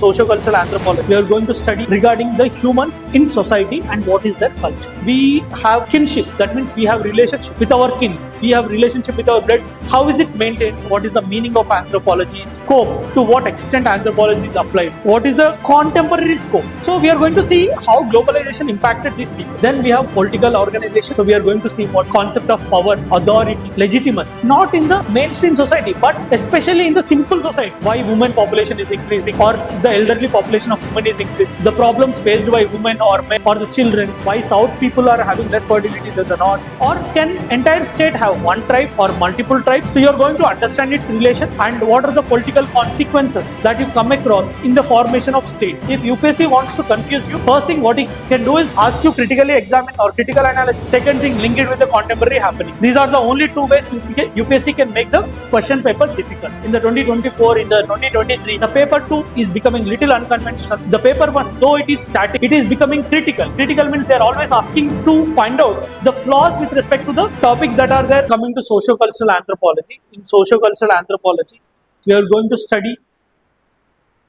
Socio-Cultural anthropology. We are going to study regarding the humans in society and what is their culture. We have kinship, that means we have relationship with our kins. We have relationship with our blood. How is it maintained? What is the meaning of anthropology? Scope, to what extent anthropology is applied? What is the contemporary scope? So we are going to see how globalization impacted these people. Then we have political organization. So we are going to see what concept of power, authority, legitimacy, not in the mainstream society, but especially in the simple society. Why women population is increasing, or the elderly population of women is increasing. The problems faced by women or men or the children. Why South people are having less fertility than the North? Or can entire state have one tribe or multiple tribes? So you are going to understand its relation and what are the political consequences that you come across in the formation of state. If UPSC wants to confuse you, first thing what it can do is ask you critically examine or critical analysis. Second thing, link it with the contemporary happening. These are the only two ways UPSC can make the question paper difficult. In the 2024, in the 2023, the paper 2 is becoming little unconventional. The paper 1, though it is static, it is becoming critical. Critical means they are always asking to find out the flaws with respect to the topics that are there. Coming to socio-cultural anthropology. In socio-cultural anthropology, we are going to study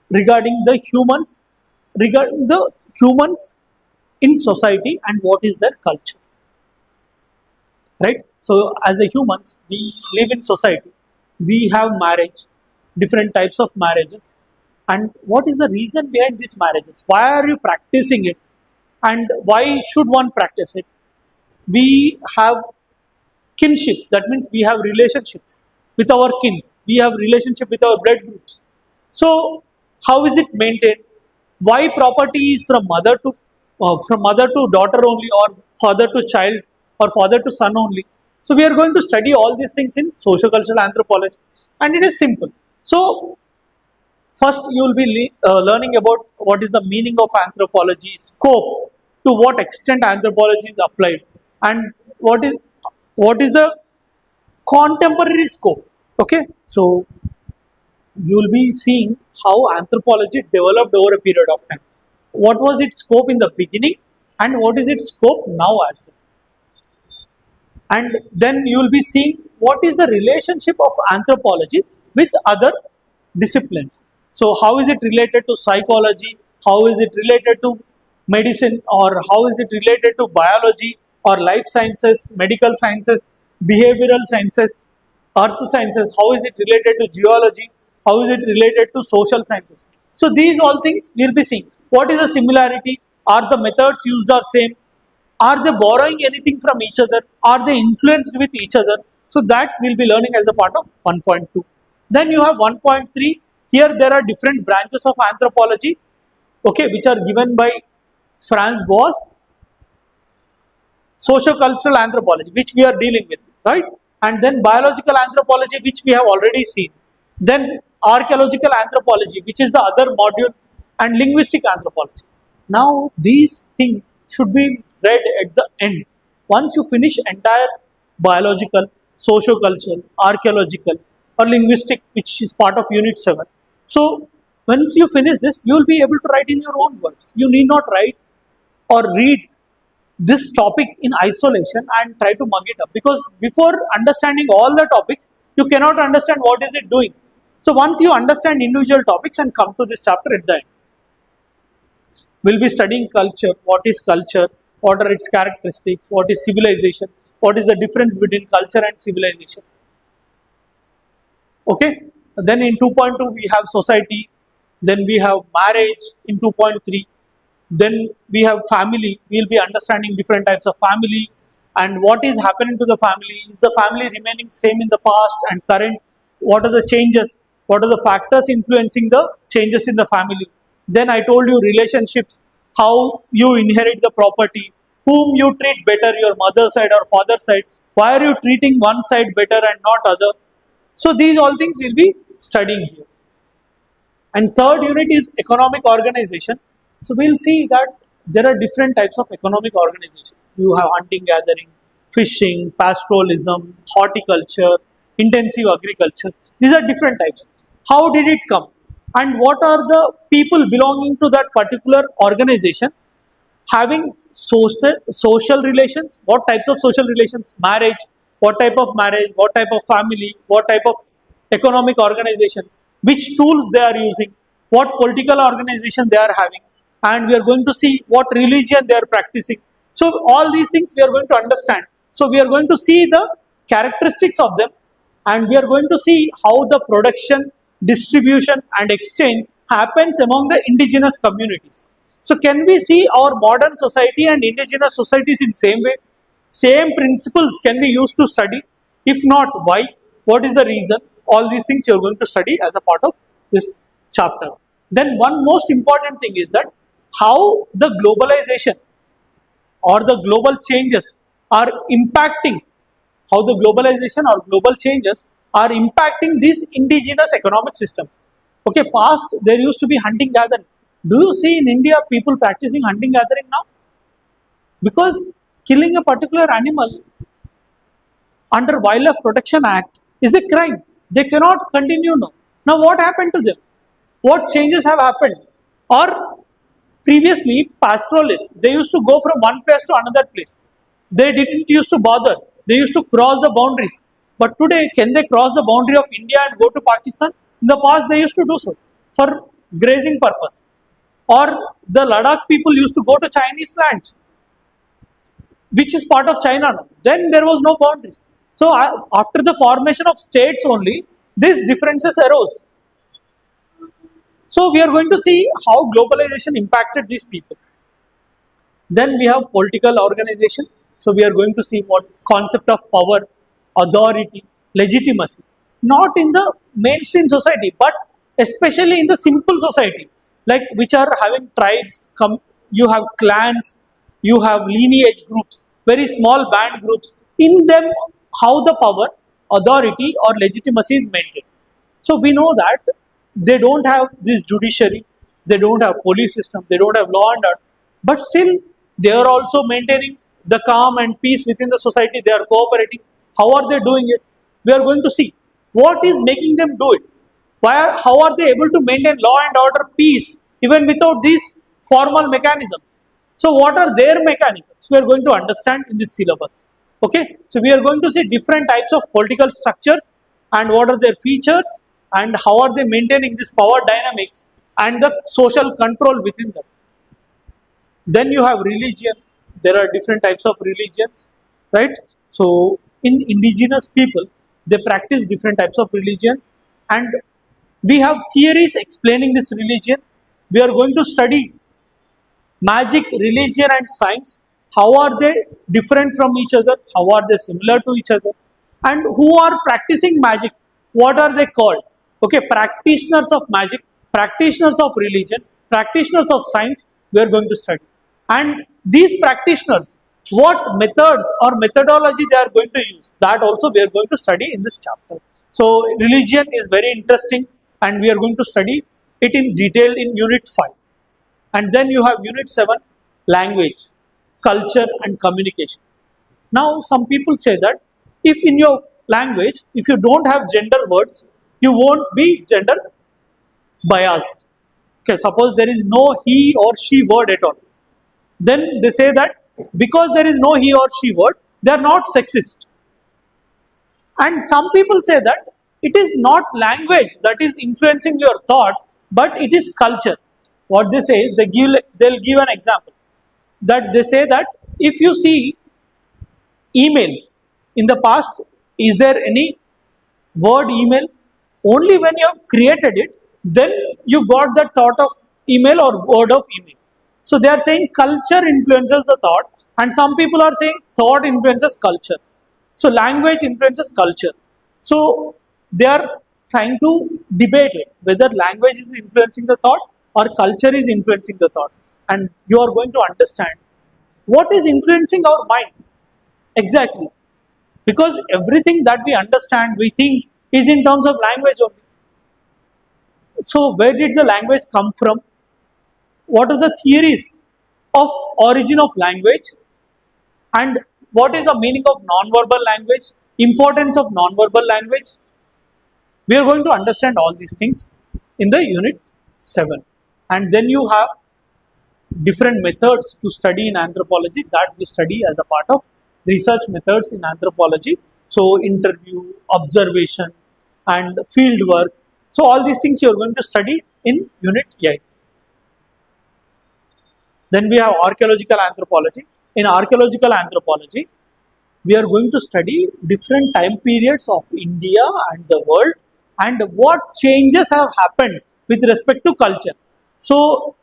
regarding the humans in society and what is their culture. Right? So as a humans, we live in society. We have marriage, different types of marriages. And what is the reason behind these marriages? Why are you practicing it? And why should one practice it? We have kinship, that means we have relationships with our kins. We have relationship with our blood groups. So how is it maintained? Why property is from mother to daughter only, or father to child, or father to son only? So we are going to study all these things in socio-cultural anthropology, and it is simple. So first you will be learning about what is the meaning of anthropology, scope, to what extent anthropology is applied, and what is the contemporary scope. Okay, so you will be seeing how anthropology developed over a period of time. What was its scope in the beginning, and what is its scope now as well. And then you will be seeing what is the relationship of anthropology with other disciplines. So how is it related to psychology? How is it related to medicine? Or how is it related to biology or life sciences, medical sciences, behavioral sciences, earth sciences? How is it related to geology? How is it related to social sciences? So these all things we will be seeing. What is the similarity? Are the methods used are same? Are they borrowing anything from each other? Are they influenced with each other? So that we'll be learning as a part of 1.2. Then you have 1.3. Here there are different branches of anthropology, okay, which are given by Franz Boas. Socio-cultural anthropology, which we are dealing with, right? And then biological anthropology, which we have already seen. Then archaeological anthropology, which is the other module, and linguistic anthropology. Now these things should be read at the end. Once you finish entire biological, socio-cultural, archaeological, or linguistic, which is part of unit 7. So once you finish this, you will be able to write in your own words. You need not write or read this topic in isolation and try to mug it up, because before understanding all the topics, you cannot understand what is it doing. So once you understand individual topics and come to this chapter at the end, we'll be studying culture. What is culture? What are its characteristics? What is civilization? What is the difference between culture and civilization? Okay. Then in 2.2 we have society. Then we have marriage in 2.3. Then we have family. We will be understanding different types of family and what is happening to the family. Is the family remaining same in the past and current? What are the changes? What are the factors influencing the changes in the family? Then I told you relationships, how you inherit the property, whom you treat better, your mother side or father side. Why are you treating one side better and not other? So these all things we'll be studying here. And third unit is economic organization. So we'll see that there are different types of economic organization. You have hunting, gathering, fishing, pastoralism, horticulture, intensive agriculture. These are different types. How did it come? And what are the people belonging to that particular organization having social relations? What types of social relations? Marriage, what type of marriage, what type of family, what type of economic organizations, which tools they are using, what political organization they are having, and we are going to see what religion they are practicing. So all these things we are going to understand. So we are going to see the characteristics of them, and we are going to see how the production, distribution and exchange happens among the indigenous communities. So can we see our modern society and indigenous societies in same way? Same principles can be used to study? If not, why? What is the reason? All these things you are going to study as a part of this chapter. Then one most important thing is that how the globalization or the global changes are impacting, how the globalization or global changes are impacting these indigenous economic systems. Okay, past there used to be hunting gathering. Do you see in India people practicing hunting gathering now? Because killing a particular animal under Wildlife Protection Act is a crime. They cannot continue now. Now what happened to them? What changes have happened? Or previously pastoralists, they used to go from one place to another place. They didn't used to bother. They used to cross the boundaries. But today, can they cross the boundary of India and go to Pakistan? In the past, they used to do so for grazing purpose. Or the Ladakh people used to go to Chinese lands, which is part of China now. Then there was no boundaries. So after the formation of states only, these differences arose. So we are going to see how globalization impacted these people. Then we have political organization. So we are going to see what concept of power, authority, legitimacy, not in the mainstream society, but especially in the simple society, like which are having tribes, you have clans, you have lineage groups, very small band groups. In them, how the power, authority or legitimacy is maintained. So we know that they don't have this judiciary, they don't have police system, they don't have law and order, but still they are also maintaining the calm and peace within the society. They are cooperating. How are they doing it? We are going to see what is making them do it. How are they able to maintain law and order, peace, even without these formal mechanisms? So what are their mechanisms? We are going to understand in this syllabus. Okay, so we are going to see different types of political structures and what are their features and how are they maintaining this power dynamics and the social control within them. Then you have religion. There are different types of religions, right? So in indigenous people, they practice different types of religions, and we have theories explaining this religion. We are going to study magic, religion and science. How are they different from each other? How are they similar to each other? And who are practicing magic? What are they called? Okay, practitioners of magic, practitioners of religion, practitioners of science, we are going to study. And these practitioners, what methods or methodology they are going to use, that also we are going to study in this chapter. So religion is very interesting and we are going to study it in detail in unit 5. And then you have unit 7, language, culture and communication. Now some people say that if in your language, if you don't have gender words, you won't be gender biased. Okay, suppose there is no he or she word at all. Then they say that because there is no he or she word, they are not sexist. And some people say that it is not language that is influencing your thought, but it is culture. What they say is they'll give an example that they say that if you see email in the past, is there any word email? Only when you have created it, then you got that thought of email or word of email. So they are saying culture influences the thought, and some people are saying thought influences culture. So language influences culture. So they are trying to debate it, whether language is influencing the thought or culture is influencing the thought. And you are going to understand what is influencing our mind exactly. Because everything that we understand, we think is in terms of language only. So where did the language come from? What are the theories of origin of language? And what is the meaning of non-verbal language? Importance of non-verbal language? We are going to understand all these things in the unit 7. And then you have different methods to study in anthropology that we study as a part of research methods in anthropology. So interview, observation and field work. So all these things you are going to study in Unit 8. Then we have Archaeological Anthropology. In Archaeological Anthropology, we are going to study different time periods of India and the world and what changes have happened with respect to culture. So,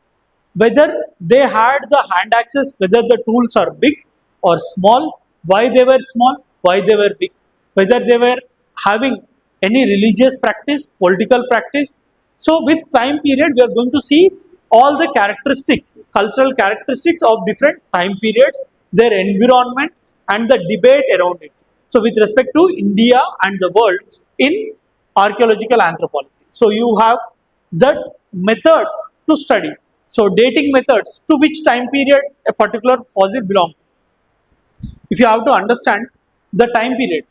whether they had the hand axes, whether the tools are big or small, why they were small, why they were big, whether they were having any religious practice, political practice. So, with time period, we are going to see all the characteristics, cultural characteristics of different time periods, their environment, and the debate around it. So, with respect to India and the world in archaeological anthropology. So, you have the methods to study. So, dating methods to which time period a particular fossil belongs. If you have to understand the time period,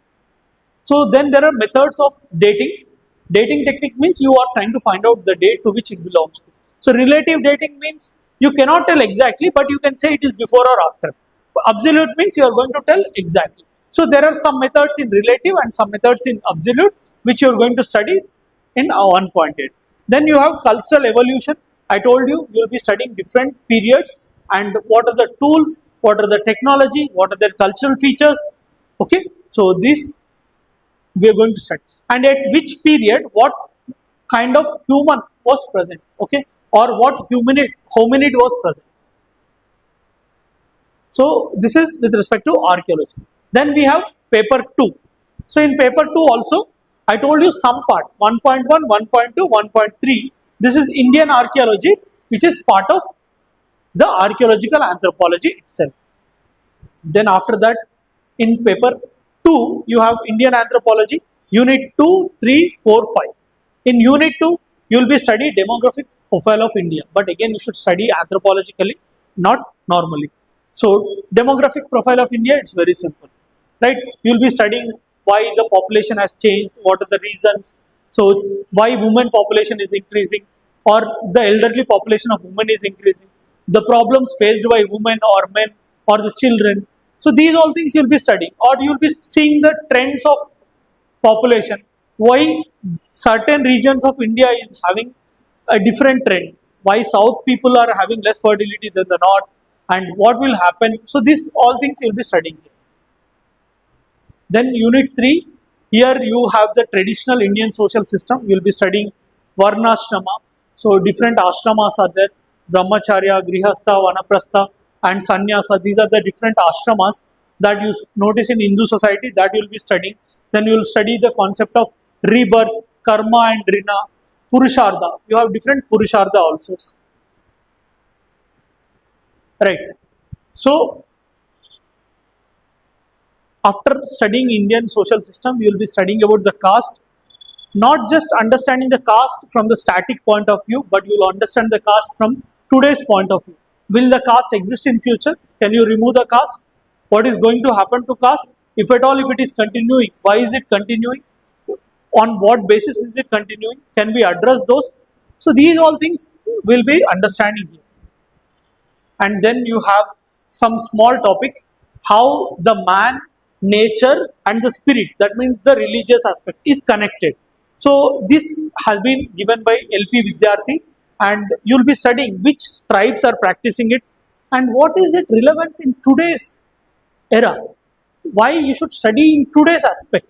so then there are methods of dating. Dating technique means you are trying to find out the date to which it belongs to. So relative dating means you cannot tell exactly, but you can say it is before or after. Absolute means you are going to tell exactly. So there are some methods in relative and some methods in absolute which you are going to study in 1.8. Then you have cultural evolution. I told you you will be studying different periods and what are the tools, what are the technology, what are the cultural features. Okay, so this we are going to study, and at which period what kind of human was present, okay, or what hominid was present. So this is with respect to archaeology. Then we have paper 2. So in paper 2 also I told you some part 1.1, 1.2, 1.3. This is Indian archaeology, which is part of the archaeological anthropology itself. Then after that, in paper 2, you have Indian anthropology, unit 2, 3, 4, 5. In unit 2, you will be studying demographic profile of India, but again you should study anthropologically, not normally. So demographic profile of India, it's very simple, right? You will be studying why the population has changed, what are the reasons, so why women population is increasing, or the elderly population of women is increasing, the problems faced by women or men or the children. So these all things you will be studying, or you will be seeing the trends of population, why certain regions of India is having a different trend, why south people are having less fertility than the north, and what will happen. So these all things you will be studying. Then unit 3, here you have the traditional Indian social system. You will be studying Varnashrama. So different ashramas are there, Brahmacharya, Grihastha, Vanaprastha and Sannyasa. These are the different ashramas that you notice in Hindu society that you will be studying. Then you will study the concept of rebirth, karma and rina, Purushartha. You have different Purushartha also. Right. So after studying Indian social system, you will be studying about the caste, not just understanding the caste from the static point of view, but you will understand the caste from today's point of view. Will the caste exist in future? Can you remove the caste? What is going to happen to caste? If at all, if it is continuing, why is it continuing? On what basis is it continuing? Can we address those? So these all things will be understanding here. And then you have some small topics, how the man, nature and the spirit, that means the religious aspect, is connected. So this has been given by LP Vidyarthi, and you will be studying which tribes are practicing it and what is its relevance in today's era, why you should study in today's aspect.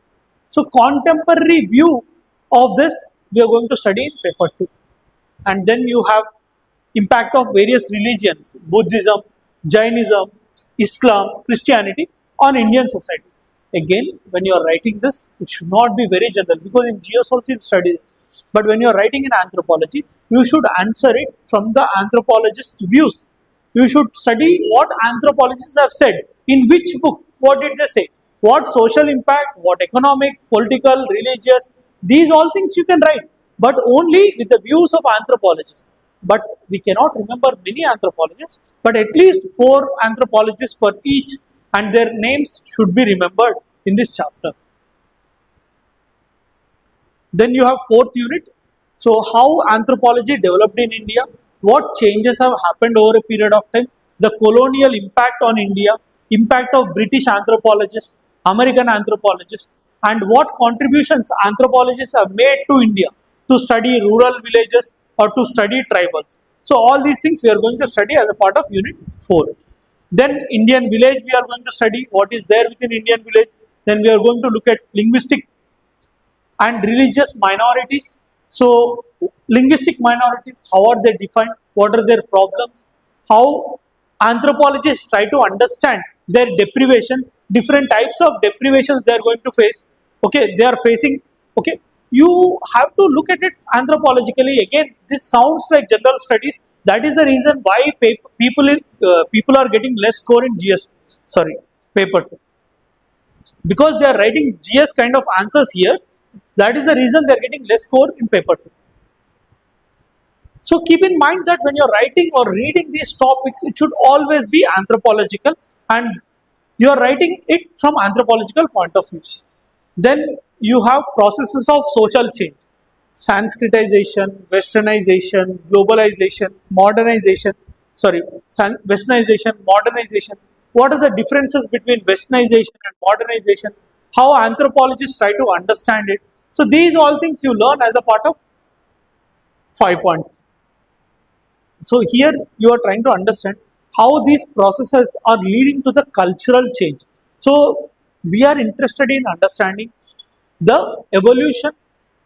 So contemporary view of this we are going to study in paper 2. And then you have impact of various religions, Buddhism, Jainism, Islam, Christianity on Indian society. Again, when you are writing this, it should not be very general, because in GS also you study this. But when you are writing in anthropology, you should answer it from the anthropologist's views. You should study what anthropologists have said, in which book, what did they say, what social impact, what economic, political, religious, these all things you can write, but only with the views of anthropologists. But we cannot remember many anthropologists, but at least 4 anthropologists for each, and their names should be remembered in this chapter. Then you have 4th unit. So how anthropology developed in India, what changes have happened over a period of time, the colonial impact on India, impact of British anthropologists, American anthropologists, and what contributions anthropologists have made to India to study rural villages or to study tribals. So all these things we are going to study as a part of unit 4. Then Indian village we are going to study what is there within Indian village. Then we are going to look at linguistic and religious minorities. So linguistic minorities, how are they defined? What are their problems? How anthropologists try to understand their deprivation, different types of deprivations they are going to face. Okay, they are facing. Okay, you have to look at it anthropologically. Again, this sounds like general studies. That is the reason why people are getting less score in GS. Sorry, paper 2, because they are writing GS kind of answers here. That is the reason they are getting less score in paper 2. So keep in mind that when you are writing or reading these topics, it should always be anthropological, and you are writing it from anthropological point of view. Then you have processes of social change: Sanskritization, Westernization, globalization, modernization. Sorry, Westernization, modernization. What are the differences between Westernization and modernization? How anthropologists try to understand it. So these all things you learn as a part of 5.3. So here you are trying to understand how these processes are leading to the cultural change. So we are interested in understanding the evolution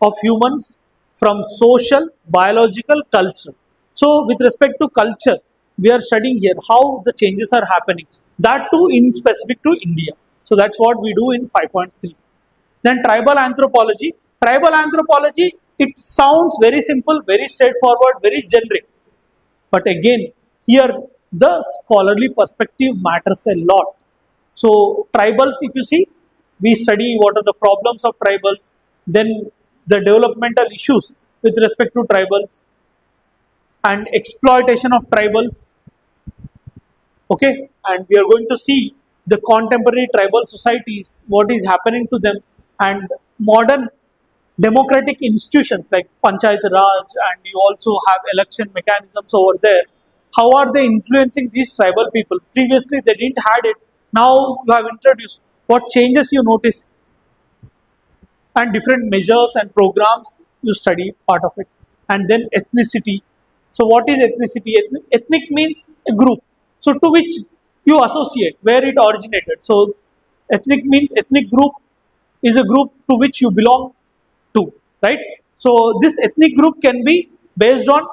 of humans from social, biological, cultural. So with respect to culture, we are studying here how the changes are happening. That too in specific to India. So that's what we do in 5.3. Then tribal anthropology. Tribal anthropology, it sounds very simple, very straightforward, very generic. But again, here the scholarly perspective matters a lot. So tribals, if you see, we study what are the problems of tribals, then the developmental issues with respect to tribals, and exploitation of tribals. Okay, and we are going to see the contemporary tribal societies, what is happening to them, and modern democratic institutions like Panchayat Raj, and you also have election mechanisms over there. How are they influencing these tribal people? Previously they didn't had it. Now you have introduced. What changes you notice? And different measures and programs you study part of it. And then ethnicity. So what is ethnicity? Ethnic means a group. So to which you associate, where it originated. So ethnic means ethnic group is a group to which you belong to, right? So this ethnic group can be based on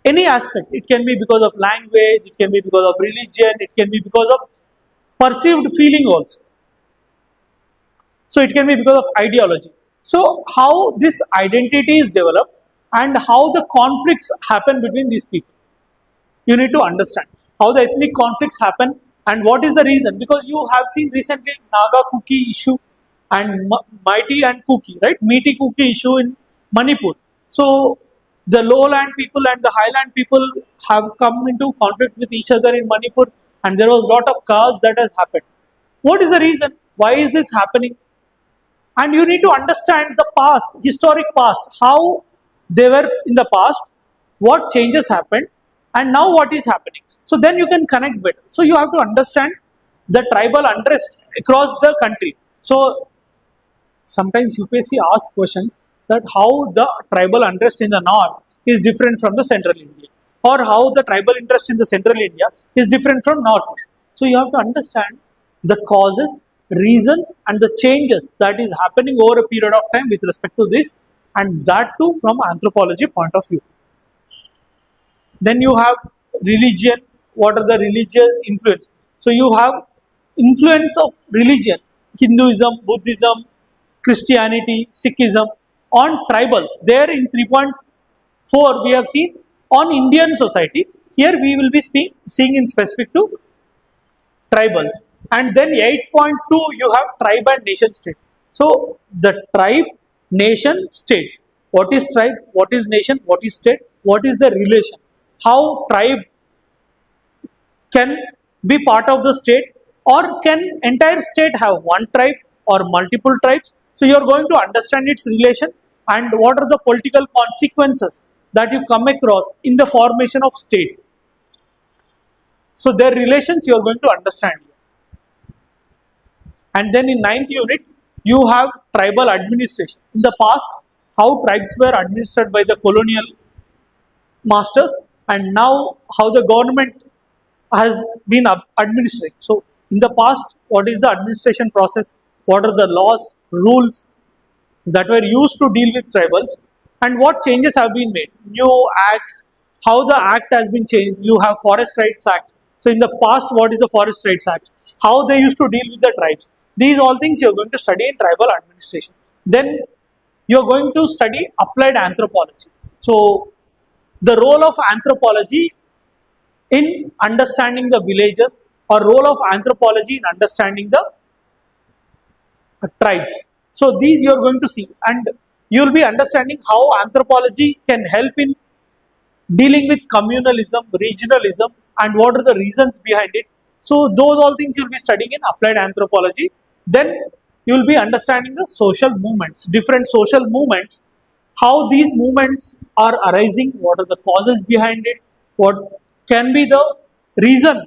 any aspect. It can be because of language, it can be because of religion, it can be because of perceived feeling also. So it can be because of ideology. So how this identity is developed and how the conflicts happen between these people. You need to understand how the ethnic conflicts happen and what is the reason. Because you have seen recently Naga Kuki issue and Mighty and Kuki, right? Meaty Kuki issue in Manipur. So the lowland people and the highland people have come into conflict with each other in Manipur, and there was a lot of chaos that has happened. What is the reason? Why is this happening? And you need to understand the past, historic past, how they were in the past, what changes happened, and now what is happening. So then you can connect better. So you have to understand the tribal unrest across the country. So sometimes UPSC asks questions that how the tribal unrest in the north is different from the central India, or how the tribal interest in the central India is different from northeast. So you have to understand the causes, reasons, and the changes that is happening over a period of time with respect to this, and that too from anthropology point of view. Then you have religion. What are the religious influence? So you have influence of religion, Hinduism, Buddhism, Christianity, Sikhism on tribals. There in 3.4 we have seen on Indian society. Here we will be seeing in specific to tribals. And then 8.2 you have tribe and nation state. So the tribe, nation, state. What is tribe? What is nation? What is state? What is the relation? How tribe can be part of the state, or can entire state have one tribe or multiple tribes? So you are going to understand its relation and what are the political consequences that you come across in the formation of state. So their relations you are going to understand. And then in 9th unit you have tribal administration. In the past, how tribes were administered by the colonial masters, and now how the government has been administering. So in the past, what is the administration process? What are the laws, rules that were used to deal with tribals, and what changes have been made? New acts, how the act has been changed. You have Forest Rights Act. So in the past, what is the Forest Rights Act? How they used to deal with the tribes. These all things you're going to study in tribal administration. Then you're going to study applied anthropology. So the role of anthropology in understanding the villages, or role of anthropology in understanding the tribes. So these you are going to see, and you will be understanding how anthropology can help in dealing with communalism, regionalism, and what are the reasons behind it. So those all things you will be studying in applied anthropology. Then you will be understanding the social movements, different social movements, how these movements are arising, what are the causes behind it, what can be the reason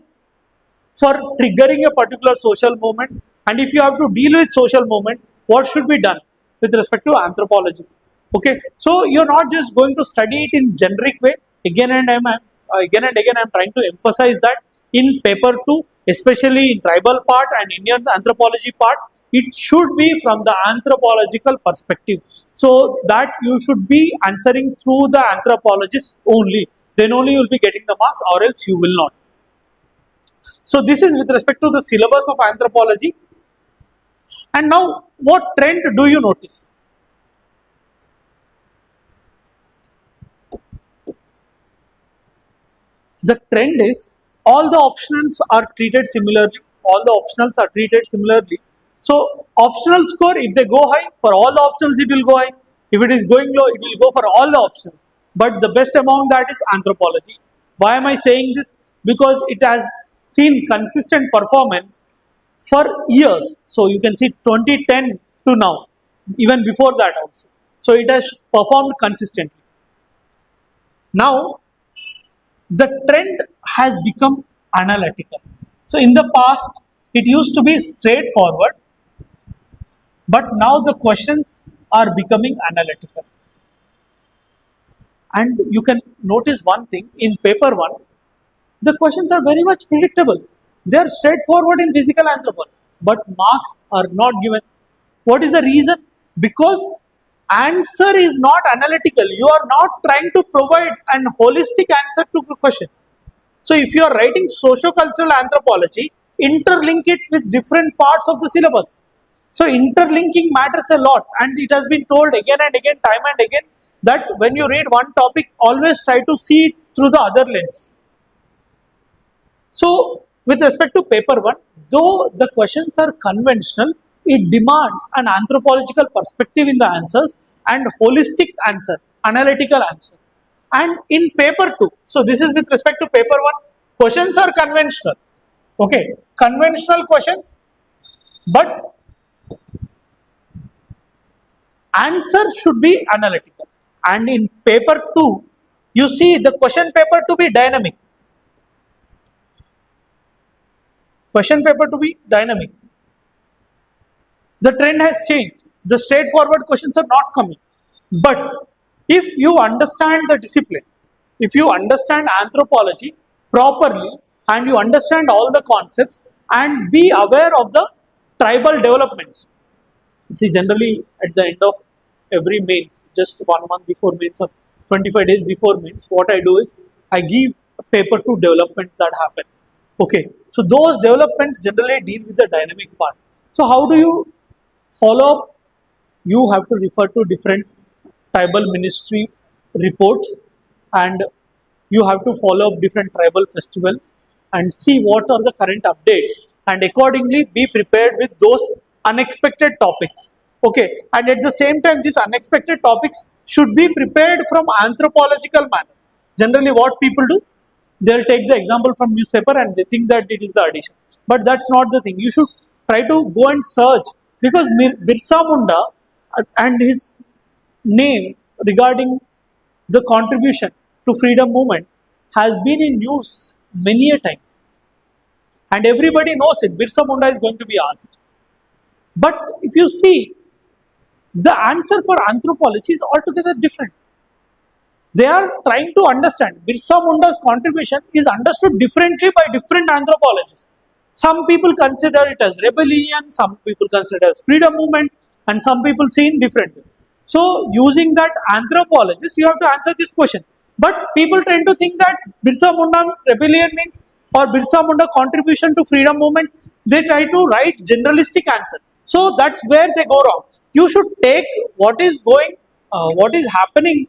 for triggering a particular social movement, and if you have to deal with social movement, what should be done with respect to anthropology. Okay, so you're not just going to study it in generic way. Again and again I'm trying to emphasize that in paper 2, especially in tribal part and Indian anthropology part, it should be from the anthropological perspective, so that you should be answering through the anthropologist only. Then only you will be getting the marks, or else you will not. So this is with respect to the syllabus of anthropology. And now, what trend do you notice? The trend is all the optionals are treated similarly. All the optionals are treated similarly. So optional score, if they go high, for all the optionals it will go high. If it is going low, it will go for all the optionals. But the best among that is anthropology. Why am I saying this? Because it has seen consistent performance for years. So you can see 2010 to now, even before that also. So it has performed consistently. Now the trend has become analytical. So in the past, it used to be straightforward, but now the questions are becoming analytical. And you can notice one thing in paper 1, the questions are very much predictable. They are straightforward in physical anthropology, but marks are not given. What is the reason? Because answer is not analytical. You are not trying to provide an holistic answer to the question. So if you are writing socio-cultural anthropology, interlink it with different parts of the syllabus. So interlinking matters a lot, and it has been told again and again, time and again, that when you read one topic, always try to see it through the other lens. So with respect to paper 1, though the questions are conventional, it demands an anthropological perspective in the answers and holistic answer, analytical answer. And in paper 2, so this is with respect to paper 1, questions are conventional. Okay, conventional questions, but answer should be analytical. And in paper 2, you see the question paper to be dynamic. Question paper to be dynamic. The trend has changed. The straightforward questions are not coming. But if you understand the discipline, if you understand anthropology properly, and you understand all the concepts, and be aware of the tribal developments. See, generally at the end of every mains, just 1 month before mains or 25 days before mains, what I do is I give a paper to developments that happen. Okay, so those developments generally deal with the dynamic part. So how do you follow up? You have to refer to different tribal ministry reports, and you have to follow up different tribal festivals and see what are the current updates, and accordingly be prepared with those unexpected topics. Okay, and at the same time, these unexpected topics should be prepared from anthropological manner. Generally, what people do, they'll take the example from newspaper and they think that it is the addition, but that's not the thing. You should try to go and search, because Birsa Munda and his name regarding the contribution to freedom movement has been in news many a times, and everybody knows it. Birsa Munda is going to be asked, but if you see, the answer for anthropology is altogether different. They are trying to understand. Birsa Munda's contribution is understood differently by different anthropologists. Some people consider it as rebellion, some people consider it as freedom movement, and some people see it differently. So, using that anthropologist, you have to answer this question. But people tend to think that Birsa Munda rebellion means or Birsa Munda contribution to freedom movement. They try to write generalistic answer. So that's where they go wrong. You should take what is happening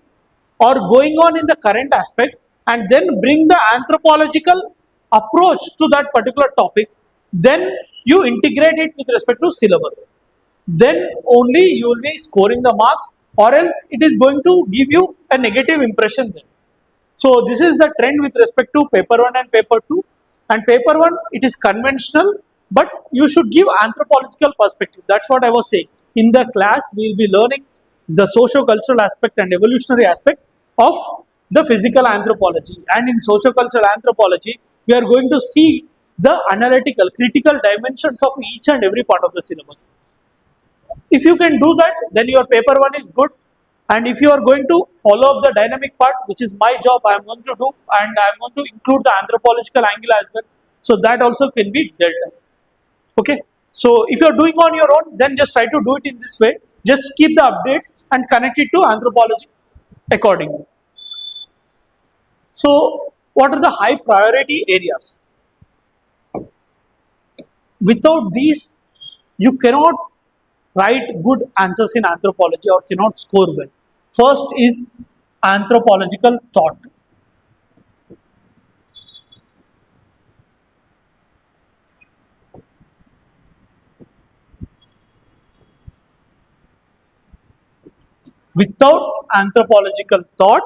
or going on in the current aspect and then bring the anthropological approach to that particular topic, then you integrate it with respect to syllabus, then only you will be scoring the marks, or else it is going to give you a negative impression then. So this is the trend with respect to paper 1 and paper 2. And paper 1, it is conventional, but you should give anthropological perspective. That's what I was saying. In the class, we will be learning the socio-cultural aspect and evolutionary aspect of the physical anthropology. And in socio-cultural anthropology, we are going to see the analytical, critical dimensions of each and every part of the syllabus. If you can do that, then your paper 1 is good. And if you are going to follow up the dynamic part, which is my job, I am going to do, and I am going to include the anthropological angle as well. So that also can be dealt with. Okay. So if you are doing on your own, then just try to do it in this way. Just keep the updates and connect it to anthropology accordingly. So what are the high priority areas? Without these, you cannot write good answers in anthropology or cannot score well. First is anthropological thought. Without anthropological thought,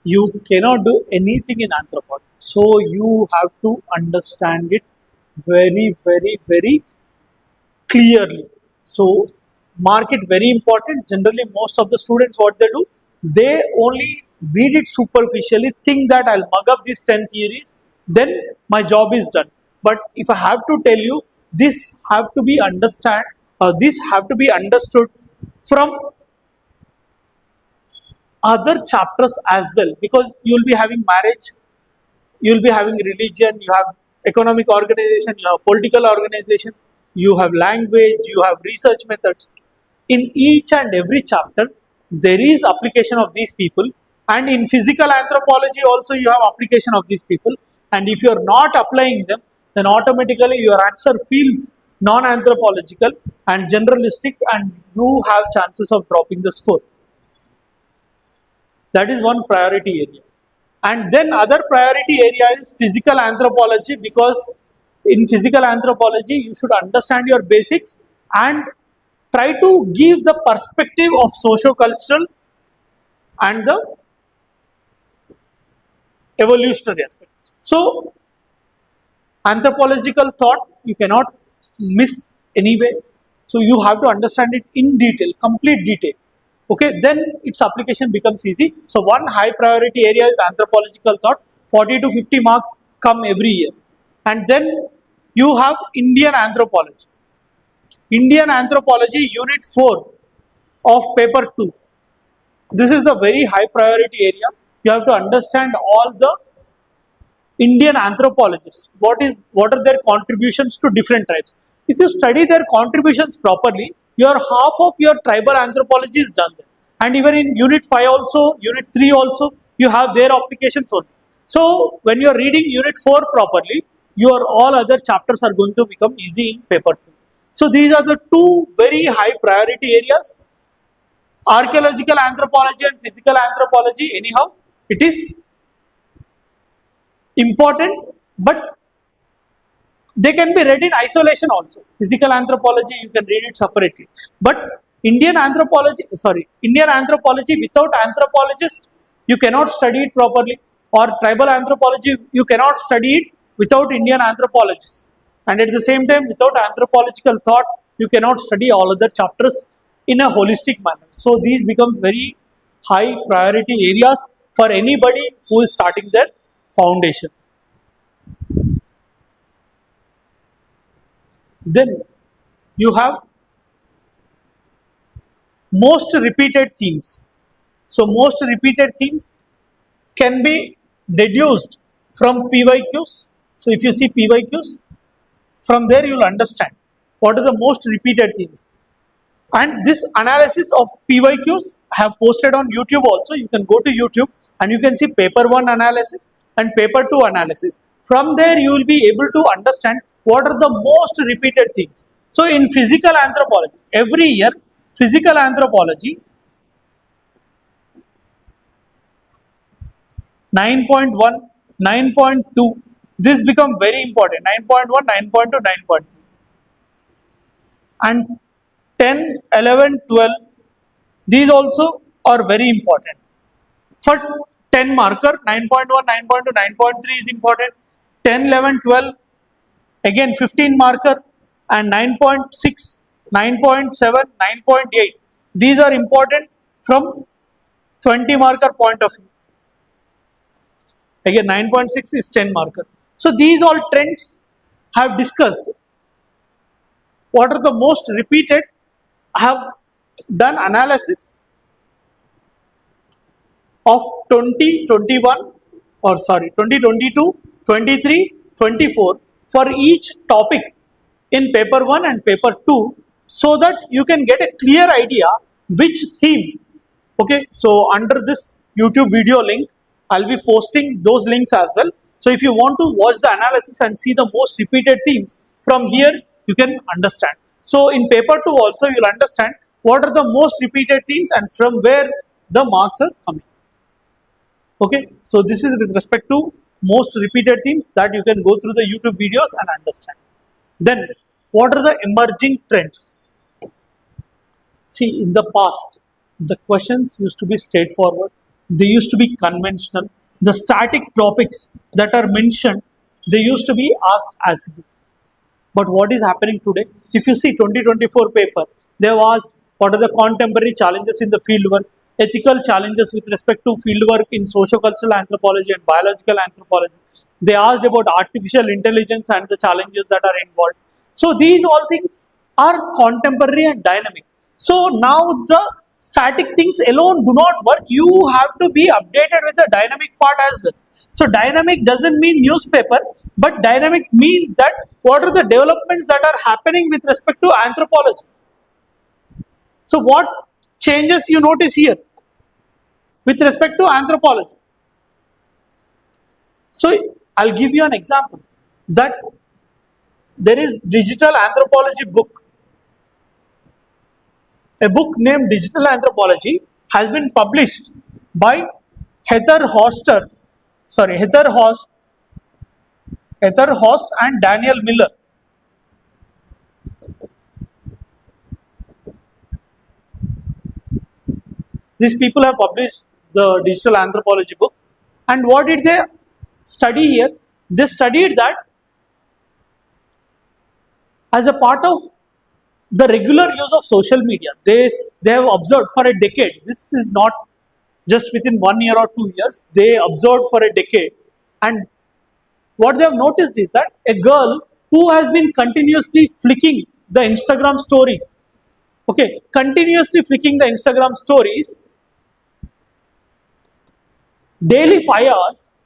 you cannot do anything in anthropology. So you have to understand it very, very, very clearly. So mark it very important. Generally, most of the students, what they do, they only read it superficially, think that I'll mug up these 10 theories, then my job is done. But if I have to tell you, this have to be this have to be understood from other chapters as well, because you will be having marriage, you will be having religion, you have economic organization, you have political organization, you have language, you have research methods. In each and every chapter, there is application of these people, and in physical anthropology also you have application of these people. And if you are not applying them, then automatically your answer feels non-anthropological and generalistic, and you have chances of dropping the score. That is one priority area. And then other priority area is physical anthropology, because in physical anthropology you should understand your basics and try to give the perspective of socio-cultural and the evolutionary aspect. So anthropological thought you cannot miss anyway. So you have to understand it in detail, complete detail. Okay, then its application becomes easy. So one high priority area is anthropological thought. 40 to 50 marks come every year. And then you have Indian anthropology. Indian anthropology unit 4 of paper 2. This is the very high priority area. You have to understand all the Indian anthropologists. What are their contributions to different tribes? If you study their contributions properly, your half of your tribal anthropology is done there. And even in unit 5 also, unit 3 also, you have their applications only. So when you are reading unit 4 properly, your all other chapters are going to become easy in paper 2. So these are the two very high priority areas. Archaeological anthropology and physical anthropology, anyhow, it is important, but they can be read in isolation also. Physical anthropology, you can read it separately. But Indian anthropology without anthropologists, you cannot study it properly. Or tribal anthropology, you cannot study it without Indian anthropologists. And at the same time, without anthropological thought, you cannot study all other chapters in a holistic manner. So these becomes very high priority areas for anybody who is starting their foundation. Then you have most repeated themes. So most repeated themes can be deduced from PYQs. So if you see PYQs, from there you will understand what are the most repeated themes. And this analysis of PYQs I have posted on YouTube also. You can go to YouTube and you can see paper 1 analysis and paper 2 analysis. From there you will be able to understand what are the most repeated themes. So in physical anthropology, every year physical anthropology 9.1, 9.2, this become very important, 9.1, 9.2, 9.3, and 10, 11, 12, these also are very important. For 10 marker, 9.1, 9.2, 9.3 is important, 10, 11, 12, again 15 marker, and 9.6, 9.7, 9.8, these are important from 20 marker point of view. Again 9.6 is 10 marker. So these all trends have discussed. What are the most repeated? I have done analysis of 2021 or sorry 2022, 23, 24 for each topic in paper 1 and paper 2, so that you can get a clear idea which theme. Okay, so under this YouTube video link I'll be posting those links as well. So if you want to watch the analysis and see the most repeated themes, from here you can understand. So in paper 2 also you'll understand what are the most repeated themes and from where the marks are coming. Okay, so this is with respect to most repeated themes that you can go through the YouTube videos and understand. Then what are the emerging trends? See, in the past the questions used to be straightforward, they used to be conventional, the static topics that are mentioned, they used to be asked as it is. But what is happening today? If you see 2024 paper, they have asked what are the contemporary challenges in the fieldwork, ethical challenges with respect to fieldwork in socio-cultural anthropology and biological anthropology. They asked about artificial intelligence and the challenges that are involved. So these all things are contemporary and dynamic. So now the static things alone do not work. You have to be updated with the dynamic part as well. So dynamic doesn't mean newspaper, but dynamic means that what are the developments that are happening with respect to anthropology. So what changes you notice here with respect to anthropology? So I'll give you an example that there is digital anthropology book. A book named Digital Anthropology has been published by Heather Horst and Daniel Miller. These people have published the Digital Anthropology book. And what did they study here? They studied that as a part of the regular use of social media, they have observed for a decade. This is not just within 1 year or 2 years. They observed for a decade, and what they have noticed is that a girl who has been continuously flicking the Instagram stories, okay, continuously flicking the Instagram stories, daily 5 hours.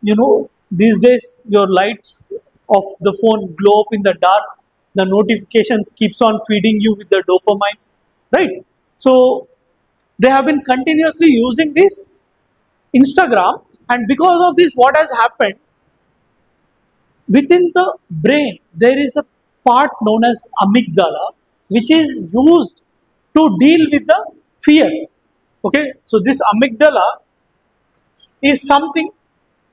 You know, these days your lights of the phone glow up in the dark. The notifications keeps on feeding you with the dopamine, right? So they have been continuously using this Instagram, and because of this, what has happened? Within the brain, there is a part known as amygdala, which is used to deal with the fear. Okay, so this amygdala is something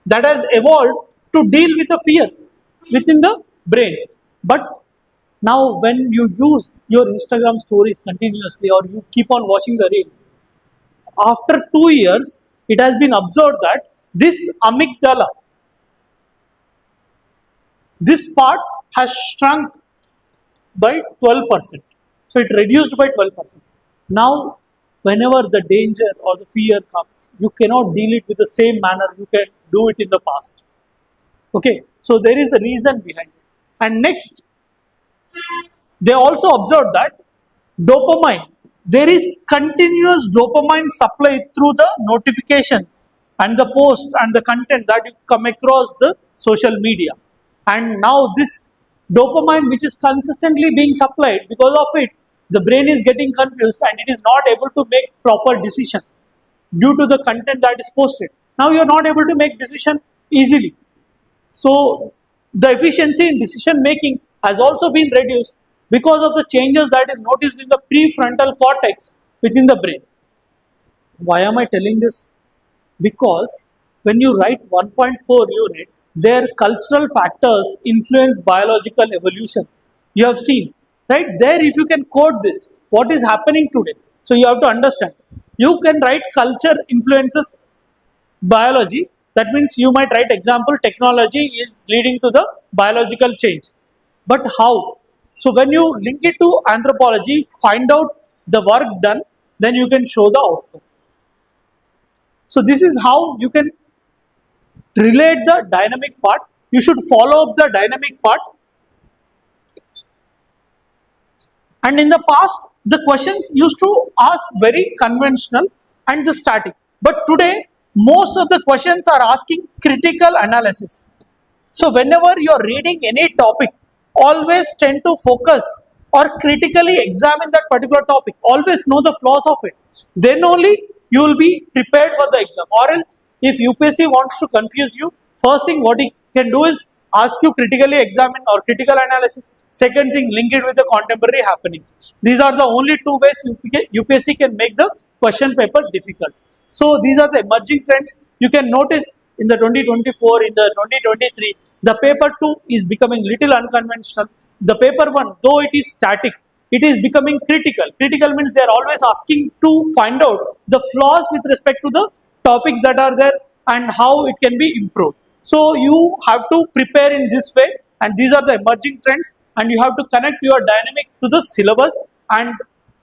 that has evolved to deal with the fear within the brain. But now when you use your Instagram stories continuously or you keep on watching the reels, after 2 years, it has been observed that this amygdala, this part has shrunk by 12%. So it reduced by 12%. Now, whenever the danger or the fear comes, you cannot deal it with the same manner you can do it in the past. Okay, so there is a reason behind it. And next, they also observed that dopamine, there is continuous dopamine supply through the notifications and the posts and the content that you come across the social media. And now this dopamine which is consistently being supplied, because of it, the brain is getting confused and it is not able to make proper decision due to the content that is posted. Now you are not able to make decision easily. So the efficiency in decision making has also been reduced because of the changes that is noticed in the prefrontal cortex within the brain. Why am I telling this? Because when you write 1.4 unit, their cultural factors influence biological evolution. You have seen, right? There, if you can quote this, what is happening today? So you have to understand. You can write culture influences biology. That means you might write example, technology is leading to the biological change. But how? So when you link it to anthropology, find out the work done, then you can show the outcome. So this is how you can relate the dynamic part. You should follow up the dynamic part. And in the past, the questions used to ask very conventional and the static. But today, most of the questions are asking critical analysis. So whenever you are reading any topic, always tend to focus or critically examine that particular topic. Always know the flaws of it. Then only you will be prepared for the exam. Or else, if UPSC wants to confuse you, first thing what it can do is ask you critically examine or critical analysis. Second thing, link it with the contemporary happenings. These are the only two ways UPSC can make the question paper difficult. So these are the emerging trends. You can notice in the 2024, in the 2023, the paper 2 is becoming little unconventional. The paper 1, though it is static, it is becoming critical. Critical means they are always asking to find out the flaws with respect to the topics that are there and how it can be improved. So you have to prepare in this way, and these are the emerging trends, and you have to connect your dynamic to the syllabus and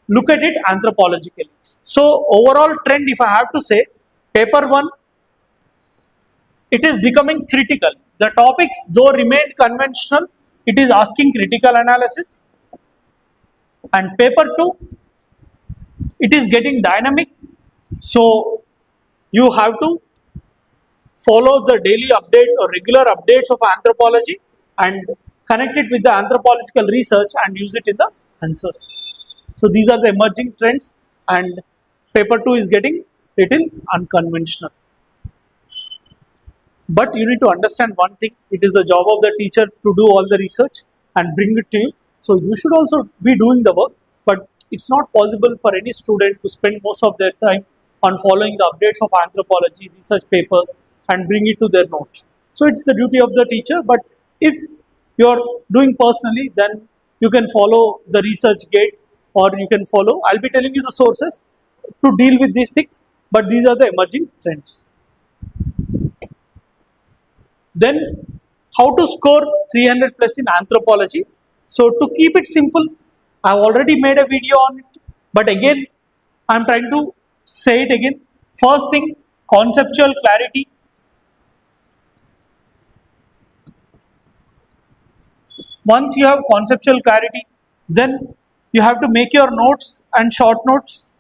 look at it anthropologically. So overall trend, if I have to say, paper 1, it is becoming critical. The topics though remained conventional, it is asking critical analysis. And paper 2, it is getting dynamic. So you have to follow the daily updates or regular updates of anthropology and connect it with the anthropological research and use it in the answers. So these are the emerging trends, and paper 2 is getting little unconventional. But you need to understand one thing, it is the job of the teacher to do all the research and bring it to you. So you should also be doing the work, but it's not possible for any student to spend most of their time on following the updates of anthropology, research papers, and bring it to their notes. So it's the duty of the teacher, but if you're doing personally, then you can follow the research gate, or you can follow, I'll be telling you the sources to deal with these things, but these are the emerging trends. Then how to score 300 plus in anthropology. So to keep it simple, I've already made a video on it, but again, I'm trying to say it again. First thing, conceptual clarity. Once you have conceptual clarity, then you have to make your notes and short notes.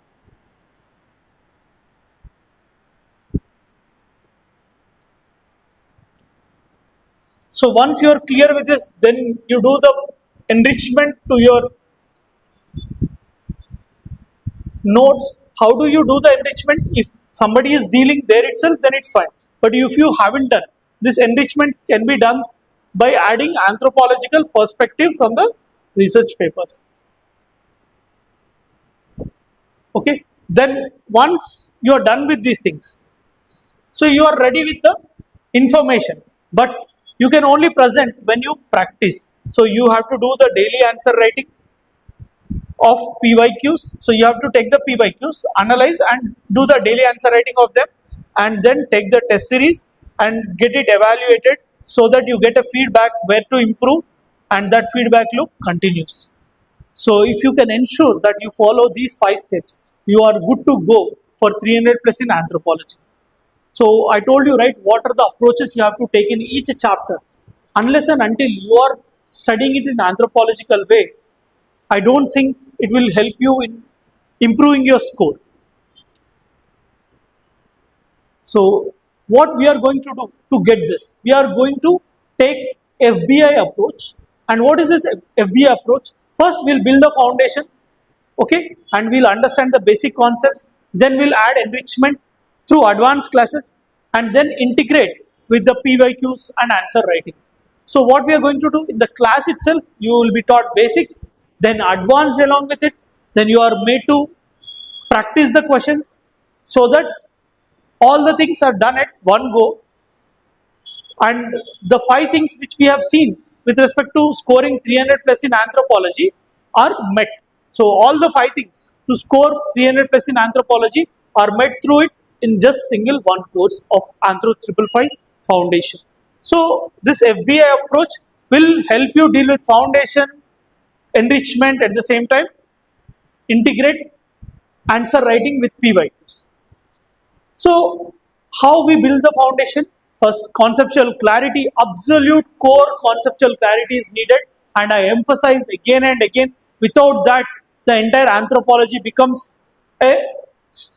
So once you are clear with this, then you do the enrichment to your notes. How do you do the enrichment? If somebody is dealing there itself, then it's fine. But if you haven't done, this enrichment can be done by adding anthropological perspective from the research papers. Okay, then once you are done with these things, so you are ready with the information, but you can only present when you practice. So you have to do the daily answer writing of PYQs. So you have to take the PYQs, analyze and do the daily answer writing of them, and then take the test series and get it evaluated so that you get a feedback where to improve, and that feedback loop continues. So if you can ensure that you follow these 5 steps, you are good to go for 300 plus in anthropology. So I told you, right, what are the approaches you have to take in each chapter. Unless and until you are studying it in anthropological way, I don't think it will help you in improving your score. So what we are going to do to get this? We are going to take FBI approach. And what is this FBI approach? First, we'll build the foundation, okay, and we'll understand the basic concepts. Then we'll add enrichment through advanced classes, and then integrate with the PYQs and answer writing. So what we are going to do in the class itself, you will be taught basics, then advanced along with it. Then you are made to practice the questions so that all the things are done at one go, and the 5 things which we have seen with respect to scoring 300 plus in anthropology are met. So all the 5 things to score 300 plus in anthropology are met through it in just single one course of Anthro 555 foundation. So this FBI approach will help you deal with foundation, enrichment, at the same time integrate answer writing with PYQs. So how we build the foundation? First, conceptual clarity, absolute core conceptual clarity is needed, and I emphasize again and again, without that the entire anthropology becomes a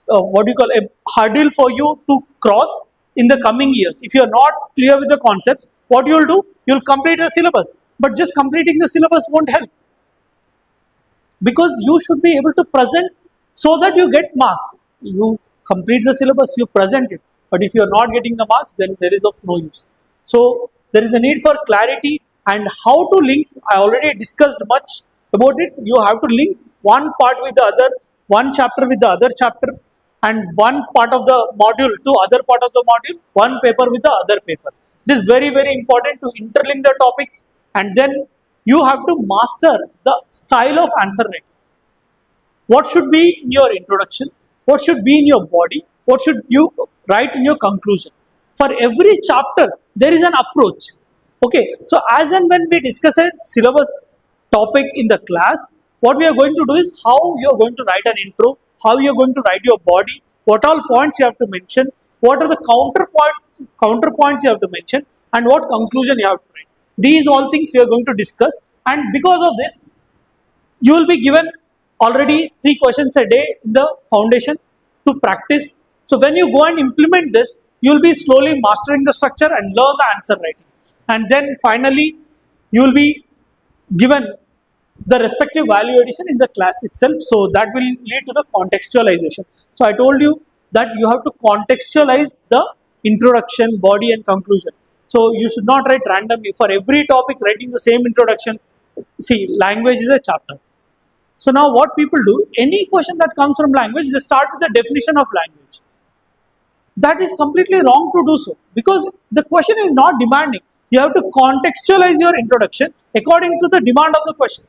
a hurdle for you to cross in the coming years. If you are not clear with the concepts, what you will do? You will complete the syllabus, but just completing the syllabus won't help, because you should be able to present so that you get marks. You complete the syllabus, you present it, but if you are not getting the marks, then there is of no use. So there is a need for clarity, and how to link. I already discussed much about it. You have to link one part with the other, one chapter with the other chapter, and one part of the module to other part of the module, one paper with the other paper. It is very, very important to interlink the topics, and then you have to master the style of answer writing. What should be in your introduction? What should be in your body? What should you write in your conclusion? For every chapter, there is an approach. Okay, so as and when we discuss a syllabus topic in the class, what we are going to do is how you are going to write an intro, how you are going to write your body, what all points you have to mention, what are the counterpoints you have to mention, and what conclusion you have to write. These all things we are going to discuss, and because of this, you will be given already 3 questions a day in the foundation to practice. So when you go and implement this, you will be slowly mastering the structure and learn the answer writing. And then finally, you will be given the respective value addition in the class itself. So that will lead to the contextualization. So I told you that you have to contextualize the introduction, body and conclusion. So you should not write randomly. For every topic, writing the same introduction. See, language is a chapter. So now what people do, any question that comes from language, they start with the definition of language. That is completely wrong to do so, because the question is not demanding. You have to contextualize your introduction according to the demand of the question.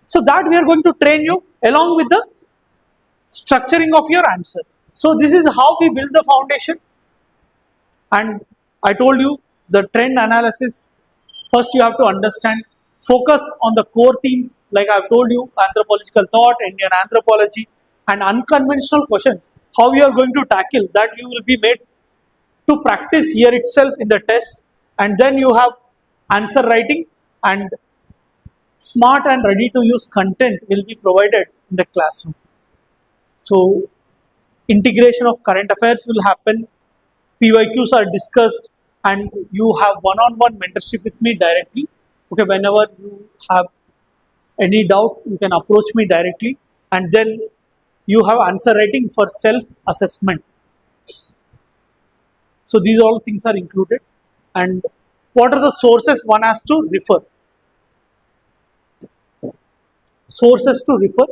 So that we are going to train you along with the structuring of your answer. So this is how we build the foundation. And I told you the trend analysis, first you have to understand, focus on the core themes, like I've told you, anthropological thought, Indian anthropology, and unconventional questions. How we are going to tackle that, you will be made to practice here itself in the test, and then you have answer writing, and smart and ready to use content will be provided in the classroom. So integration of current affairs will happen, PYQs are discussed, and you have one-on-one mentorship with me directly. Okay, whenever you have any doubt, you can approach me directly, and then you have answer writing for self-assessment. So these all things are included. And what are the sources one has to refer? Sources to refer.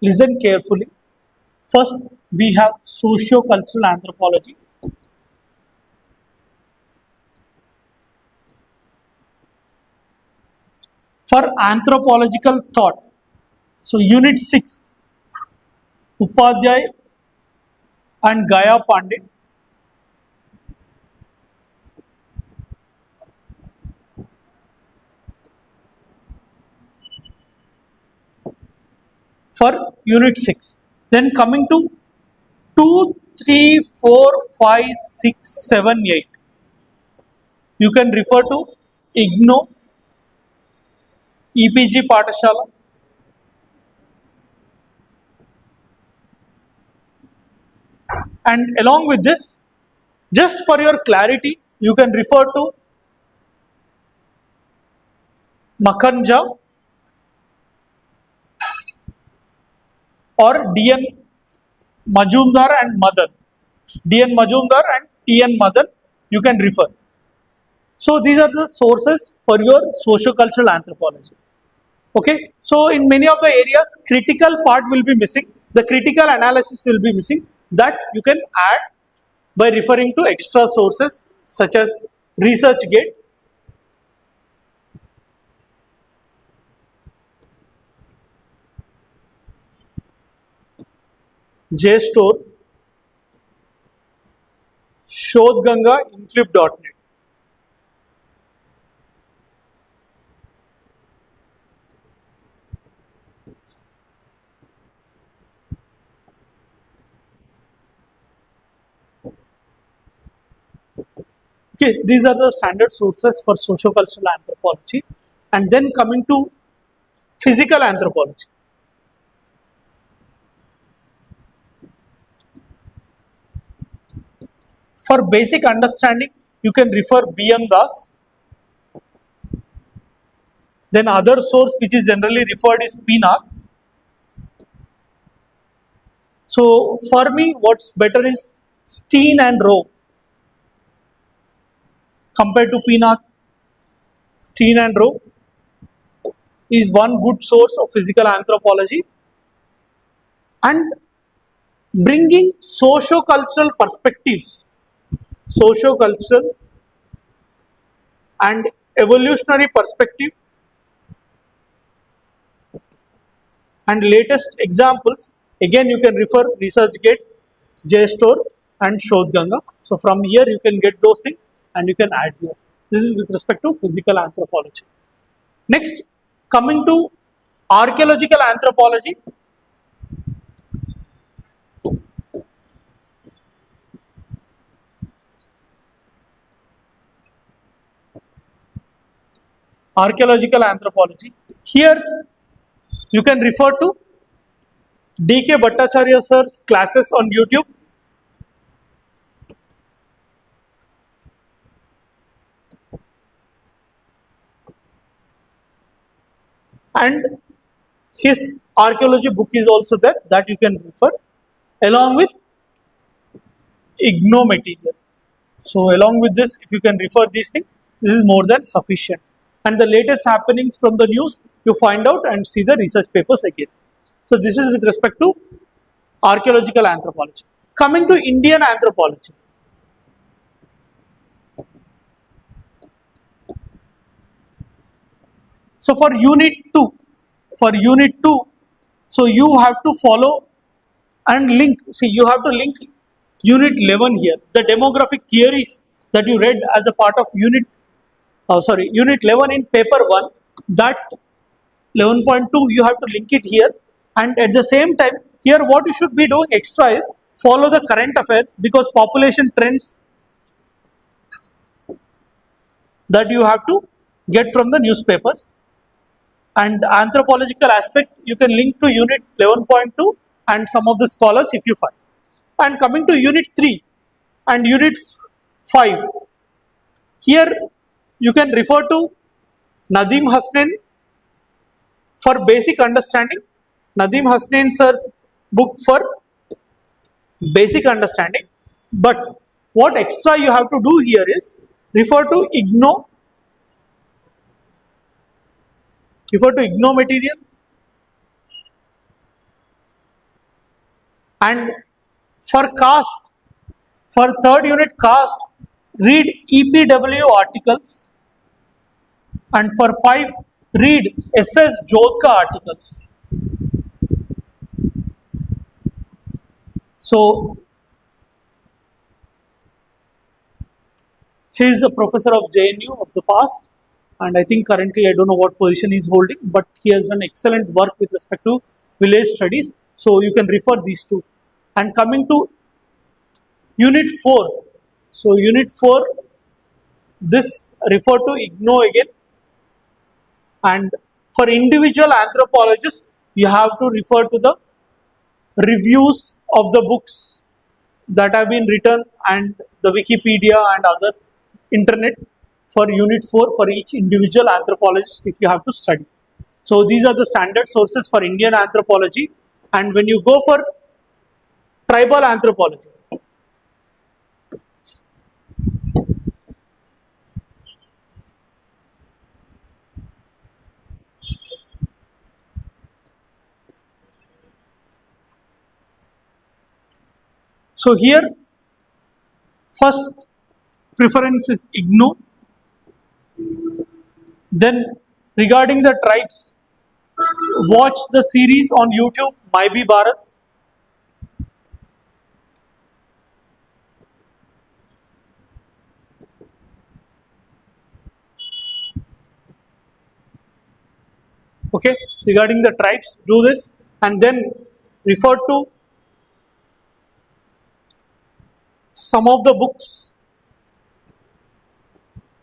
Listen carefully. First, we have socio-cultural anthropology. For anthropological thought, so unit 6, Upadhyay and Gaya Pandit. For unit 6. Then coming to 2, 3, 4, 5, 6, 7, 8. You can refer to IGNO, EPG Patashala, And along with this, just for your clarity, you can refer to Makhanja or D.N. Majumdar and Madan. D.N. Majumdar and T.N. Madan, you can refer. So these are the sources for your socio-cultural anthropology. Okay, so in many of the areas, critical part will be missing. The critical analysis will be missing. That you can add by referring to extra sources such as ResearchGate, JSTOR, Shodhganga, Inflip.net. Okay, these are the standard sources for socio-cultural anthropology. And then coming to physical anthropology. For basic understanding, you can refer B.M. Das. Then other source which is generally referred is P. Nath. So for me, what's better is Steen and Rowe compared to P. Nath. Steen and Rowe is one good source of physical anthropology, and bringing socio-cultural perspectives, socio-cultural and evolutionary perspective and latest examples. Again, you can refer ResearchGate, JSTOR and Shodhganga. So from here you can get those things and you can add here. This is with respect to physical anthropology. Next, coming to archaeological anthropology. Archaeological anthropology. Here you can refer to D.K. Bhattacharya sir's classes on YouTube. And his archaeology book is also there that you can refer along with IGNO material. So along with this, if you can refer these things, this is more than sufficient. And the latest happenings from the news, you find out and see the research papers again. So this is with respect to archaeological anthropology. Coming to Indian anthropology. So for unit 2, so you have to follow and link. See, you have to link unit 11 here. The demographic theories that you read as a part of unit 11 in paper 1, that 11.2 you have to link it here. And at the same time, here what you should be doing extra is follow the current affairs, because population trends that you have to get from the newspapers. And anthropological aspect you can link to unit 11.2 and some of the scholars if you find. And coming to unit 3 and unit 5, here you can refer to Nadeem Hasnain for basic understanding. Nadeem Hasnain sir's book for basic understanding. But what extra you have to do here is refer to IGNO material, and for caste, for third unit caste, read EPW articles, and for 5, read SS Jodhka articles. So he is a professor of JNU of the past, and I think currently I don't know what position he is holding, but he has done excellent work with respect to village studies. So you can refer these two. And coming to unit 4, so unit 4, this refer to IGNO again. And for individual anthropologists, you have to refer to the reviews of the books that have been written and the Wikipedia and other internet for unit 4 for each individual anthropologist if you have to study. So these are the standard sources for Indian anthropology. And when you go for tribal anthropology, so here first preference is IGNO. Then regarding the tribes, watch the series on YouTube, Maybe Bharat. Okay, regarding the tribes, do this and then refer to some of the books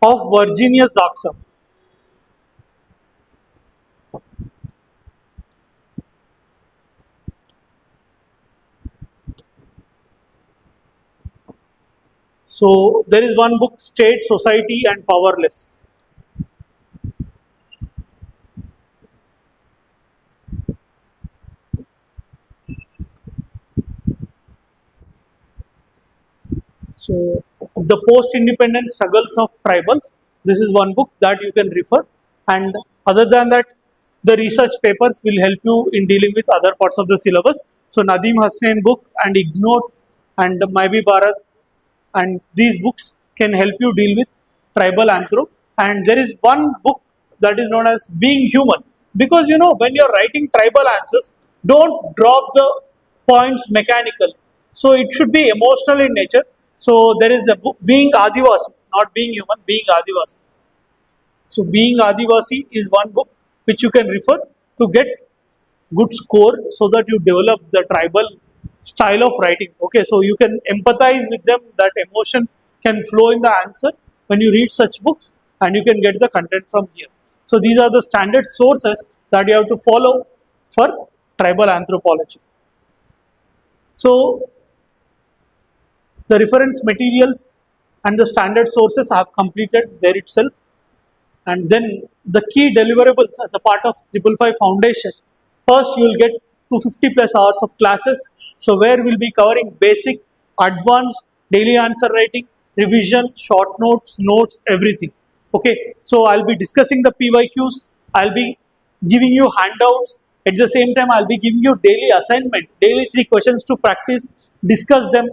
of Virginia Zaxxon. So there is one book, State, Society and Powerless. So the post-independent struggles of tribals. This is one book that you can refer. And other than that, the research papers will help you in dealing with other parts of the syllabus. So Nadeem Hasnain book and Ignore and Maybe Bharat and these books can help you deal with tribal anthro. And there is one book that is known as Being Human, because you know when you're writing tribal answers, don't drop the points mechanical, so it should be emotional in nature. So there is a book, Being Adivasi, not Being Human, Being Adivasi. So Being Adivasi is one book which you can refer to get good score, so that you develop the tribal style of writing. Okay, so you can empathize with them, that emotion can flow in the answer when you read such books, and you can get the content from here. So these are the standard sources that you have to follow for tribal anthropology. So the reference materials and the standard sources I have completed there itself. And then the key deliverables as a part of 555 Foundation. First, you will get 250 plus hours of classes. So where we'll be covering basic, advanced, daily answer writing, revision, short notes, everything. Okay, so I'll be discussing the PYQs. I'll be giving you handouts. At the same time, I'll be giving you daily assignment, daily 3 questions to practice, discuss them.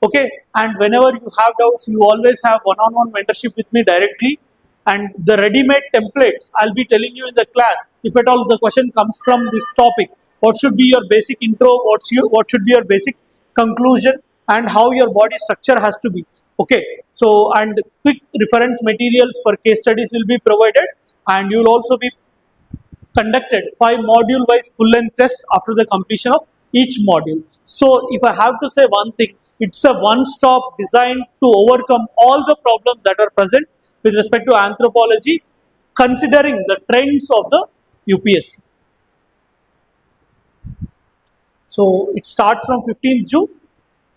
Okay, and whenever you have doubts, you always have one-on-one mentorship with me directly. And the ready-made templates, I'll be telling you in the class, if at all the question comes from this topic, what should be your basic intro, what should be your basic conclusion, and how your body structure has to be. Okay, so and quick reference materials for case studies will be provided, and you will also be conducted 5 module-wise full-length tests after the completion of each module. So if I have to say one thing, it's a one-stop designed to overcome all the problems that are present with respect to anthropology, considering the trends of the UPSC. So it starts from 15th June.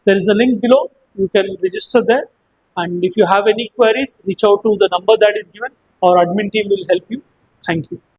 There is a link below. You can register there. And if you have any queries, reach out to the number that is given. Our admin team will help you. Thank you.